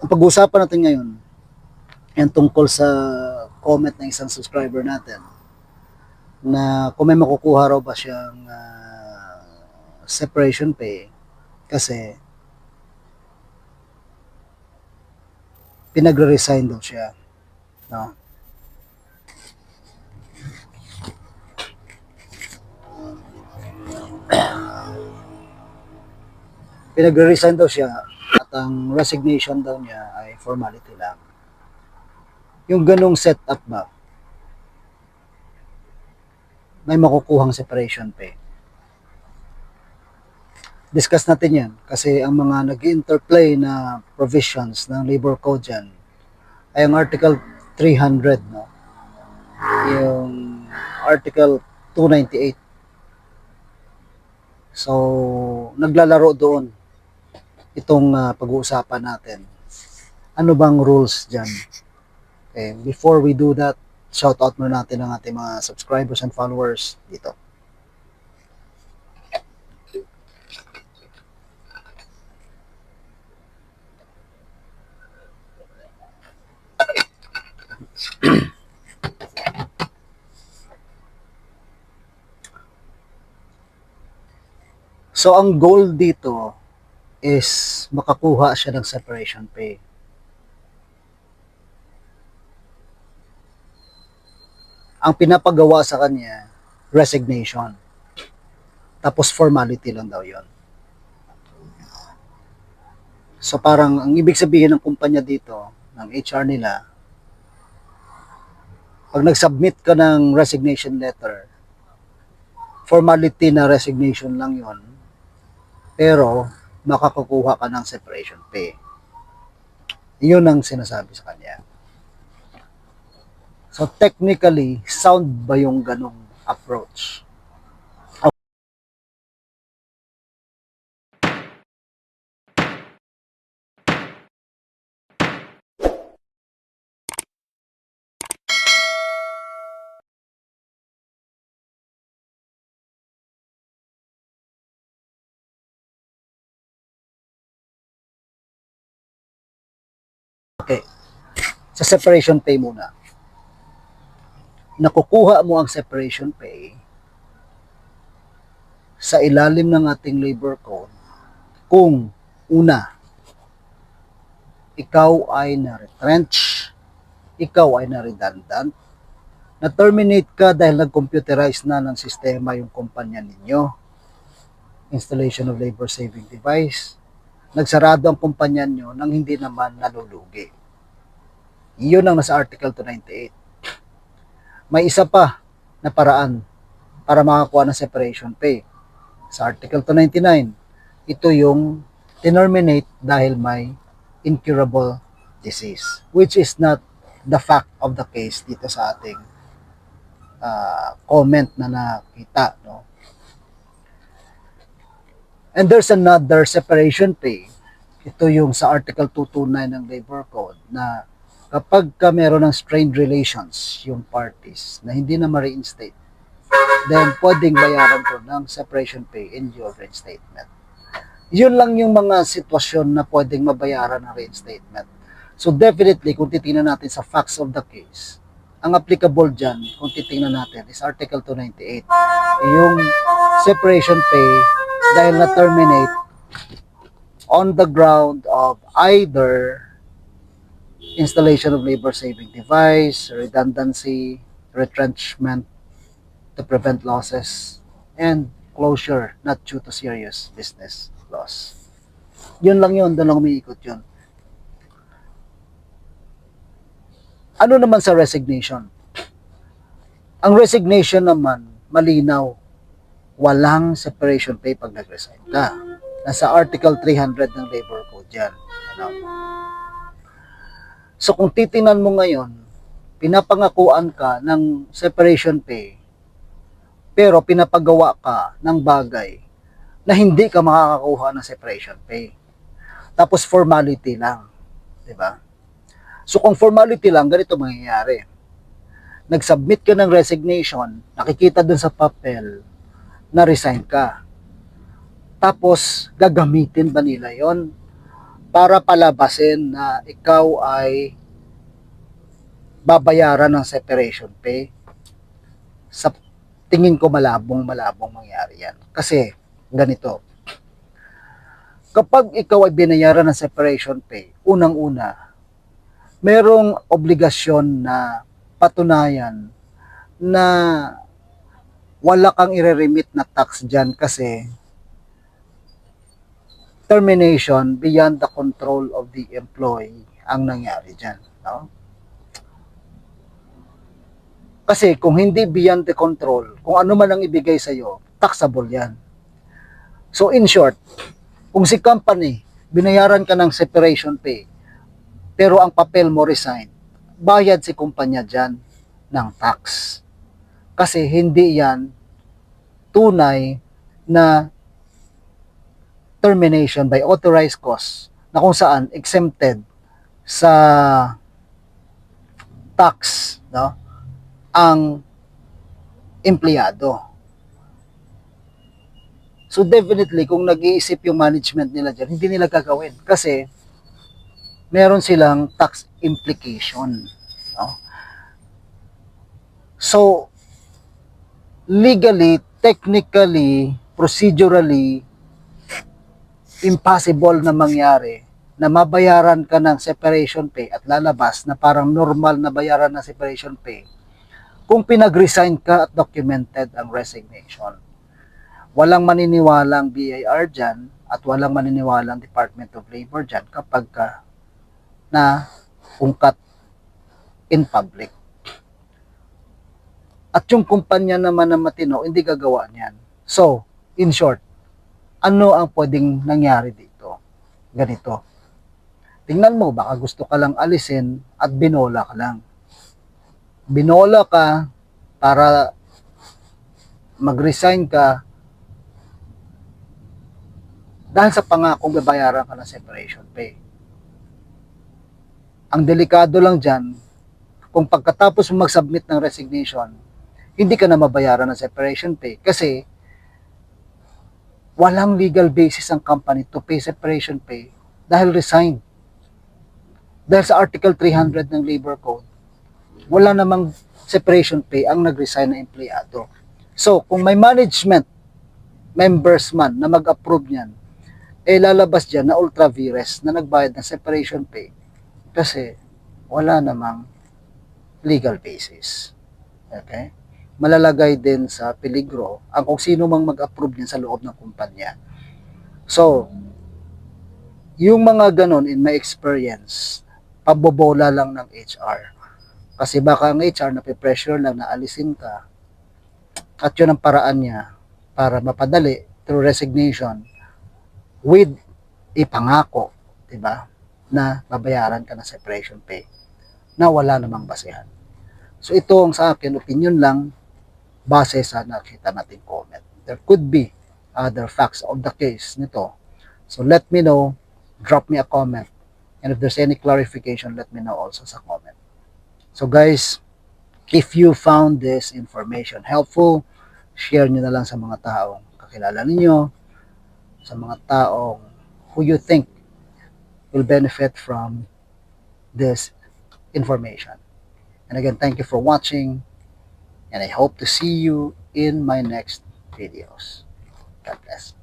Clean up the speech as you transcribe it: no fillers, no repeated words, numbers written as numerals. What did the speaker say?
Ang pag-uusapan natin ngayon, yan tungkol sa comment ng isang subscriber natin na kung may makukuha raw ba siyang separation pay kasi pinagre-resign daw siya. No? Pinagre-resign daw siya at ang resignation daw niya ay formality lang. Yung ganong setup ba, may makukuhang separation pay. Discuss natin yan kasi ang mga nag-interplay na provisions ng labor code dyan ay ang Article 300, no? Yung Article 298. So, naglalaro doon itong pag-uusapan natin. Ano bang rules dyan? Okay, before we do that, shout out muna natin ang ating mga subscribers and followers dito. So, ang goal dito is makakuha siya ng separation pay. Ang pinapagawa sa kanya, resignation. Tapos formality lang daw yon. So parang ang ibig sabihin ng kumpanya dito, ng HR nila, pag nag-submit ka ng resignation letter, formality na resignation lang yon, pero makakukuha ka ng separation pay. Yun ang sinasabi sa kanya. So technically, sound ba yung ganong approach? Okay. Sa separation pay muna. Nakukuha mo ang separation pay sa ilalim ng ating labor code kung una, ikaw ay na-retrench, ikaw ay na-redundant, na-terminate ka dahil nag-computerize na ng sistema yung kumpanya ninyo, installation of labor saving device, nagsarado ang kumpanya nyo nang hindi naman nalulugi. Iyon ang nasa Article 298. May isa pa na paraan para makakuha ng separation pay. Sa Article 299, ito yung terminate dahil may incurable disease, which is not the fact of the case dito sa ating comment na nakita. No? And there's another separation pay. Ito yung sa Article 229 ng Labor Code na kapag ka meron ng strained relations yung parties na hindi na ma-reinstate, then pwedeng bayaran ko ng separation pay in lieu of reinstatement. Yun lang yung mga sitwasyon na pwedeng mabayaran ng reinstatement. So definitely, kung titingnan natin sa facts of the case, ang applicable dyan, kung titingnan natin, is Article 298. Yung separation pay dahil na-terminate on the ground of either installation of labor-saving device, redundancy, retrenchment to prevent losses, and closure not due to serious business loss. Yun lang yun, doon lang umiikot yun. Ano naman sa resignation? Ang resignation naman, malinaw, walang separation pay pag nag-resign ka. Nasa Article 300 ng Labor Code yan. Ano? So kung titingnan mo ngayon, pinapangakuan ka ng separation pay, pero pinapagawa ka ng bagay na hindi ka makakakuha ng separation pay. Tapos formality lang. Diba? So kung formality lang, ganito mangyayari. Nag-submit ka ng resignation, nakikita dun sa papel na resign ka. Tapos, gagamitin ba nila yon para palabasin na ikaw ay babayaran ng separation pay. Sa tingin ko malabong mangyari yan. Kasi ganito, kapag ikaw ay binayaran ng separation pay, unang-una, merong obligasyon na patunayan na wala kang ireremit na tax dyan kasi termination beyond the control of the employee ang nangyari dyan. No? Kasi kung hindi beyond the control, kung ano man ang ibigay sa'yo, taxable yan. So in short, kung si company, binayaran ka ng separation pay, pero ang papel mo resign, bayad si kumpanya dyan ng tax. Kasi hindi yan tunay na termination by authorized cause na kung saan exempted sa tax, no, ang empleyado. So definitely kung nag-iisip yung management nila dyan, hindi nila gagawin kasi meron silang tax implication. No? So legally, technically, procedurally, impossible na mangyari na mabayaran ka ng separation pay at lalabas na parang normal na bayaran ng separation pay kung pinag-resign ka at documented ang resignation. Walang maniniwalang BIR dyan at walang maniniwalang Department of Labor dyan kapag ka na ungkat in public. At yung kumpanya naman na matino, hindi gagawa niyan. So, in short, ano ang pwedeng nangyari dito? Ganito. Tingnan mo, baka gusto ka lang alisin at binola ka lang. Binola ka para mag-resign ka dahil sa pangakong babayaran ka ng separation pay. Ang delikado lang dyan, kung pagkatapos mo mag-submit ng resignation, hindi ka na mabayaran ng separation pay kasi walang legal basis ang company to pay separation pay dahil resigned. Dahil sa Article 300 ng Labor Code, wala namang separation pay ang nag-resign na empleyado. So, kung may management members man na mag-approve niyan, lalabas dyan na ultra vires na nagbayad ng separation pay kasi wala namang legal basis. Okay? Malalagay din sa peligro ang kung sino mang mag-approve niyan sa loob ng kumpanya. So, yung mga ganon in my experience, pabobola lang ng HR. Kasi baka ang HR napipressure lang na alisin ka at yun ang paraan niya para mapadali through resignation with ipangako, diba, na babayaran ka ng separation pay na wala namang basehan. So ito ang sa akin, opinion lang, base sa nakita nating comment. There could be other facts of the case nito. So let me know, drop me a comment. And if there's any clarification, let me know also sa comment. So guys, if you found this information helpful, share nyo na lang sa mga taong kakilala ninyo, sa mga taong who you think will benefit from this information. And again, thank you for watching, and I hope to see you in my next videos. God bless.